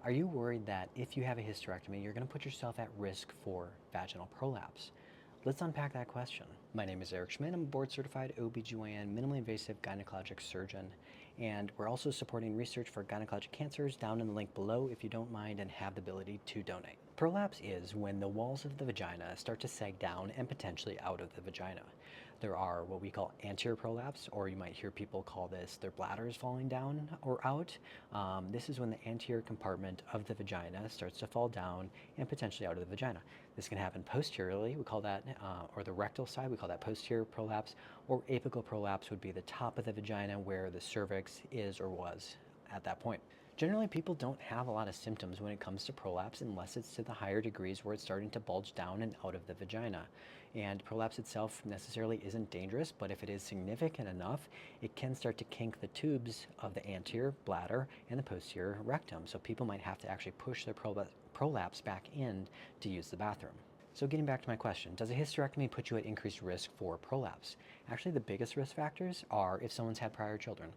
Are you worried that if you have a hysterectomy, you're going to put yourself at risk for vaginal prolapse? Let's unpack that question. My name is Eric Schmidt. I'm a board-certified OBGYN, minimally invasive gynecologic surgeon, and we're also supporting research for gynecologic cancers down in the link below if you don't mind and have the ability to donate. Prolapse is when the walls of the vagina start to sag down and potentially out of the vagina. There are what we call anterior prolapse, or you might hear people call this their bladders falling down or out. This is when the anterior compartment of the vagina starts to fall down and potentially out of the vagina. This can happen posteriorly, we call that, or the rectal side, we call that posterior prolapse, or apical prolapse would be the top of the vagina where the cervix is or was at that point. Generally, people don't have a lot of symptoms when it comes to prolapse unless it's to the higher degrees where it's starting to bulge down and out of the vagina. And prolapse itself necessarily isn't dangerous, but if it is significant enough, it can start to kink the tubes of the anterior bladder and the posterior rectum. So people might have to actually push their prolapse back in to use the bathroom. So getting back to my question, does a hysterectomy put you at increased risk for prolapse? Actually, the biggest risk factors are if someone's had prior children.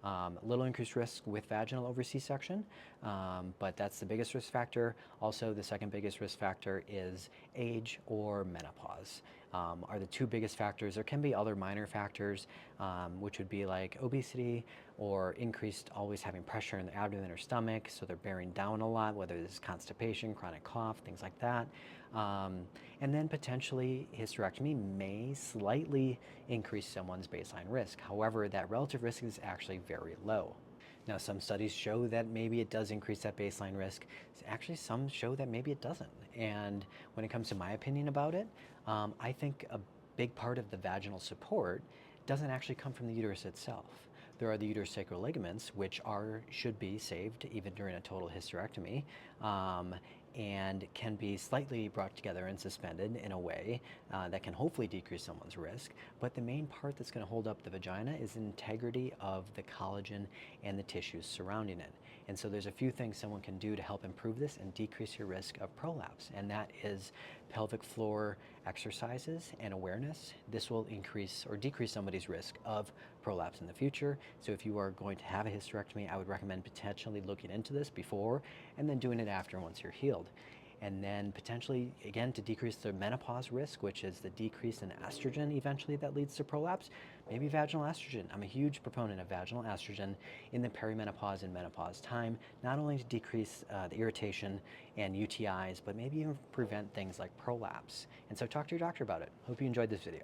A little increased risk with vaginal over C-section, but that's the biggest risk factor. Also, the second biggest risk factor is age or menopause, are the two biggest factors. There can be other minor factors, which would be like obesity or increased always having pressure in the abdomen or stomach, so they're bearing down a lot, whether this is constipation, chronic cough, things like that. And then potentially hysterectomy may slightly increase someone's baseline risk. However, that relative risk is actually very low. Now, some studies show that maybe it does increase that baseline risk. Actually, some show that maybe it doesn't. And when it comes to my opinion about it, I think a big part of the vaginal support doesn't actually come from the uterus itself. There are the uterosacral ligaments, which should be saved even during a total hysterectomy, and can be slightly brought together and suspended in a way that can hopefully decrease someone's risk. But the main part that's going to hold up the vagina is the integrity of the collagen and the tissues surrounding it. And so there's a few things someone can do to help improve this and decrease your risk of prolapse, and that is pelvic floor exercises and awareness. This will increase or decrease somebody's risk of prolapse in the future. So if you are going to have a hysterectomy, I would recommend potentially looking into this before and then doing it after once you're healed. And then potentially, again, to decrease the menopause risk, which is the decrease in estrogen eventually that leads to prolapse, maybe vaginal estrogen. I'm a huge proponent of vaginal estrogen in the perimenopause and menopause time, not only to decrease the irritation and UTIs, but maybe even prevent things like prolapse. And so talk to your doctor about it. Hope you enjoyed this video.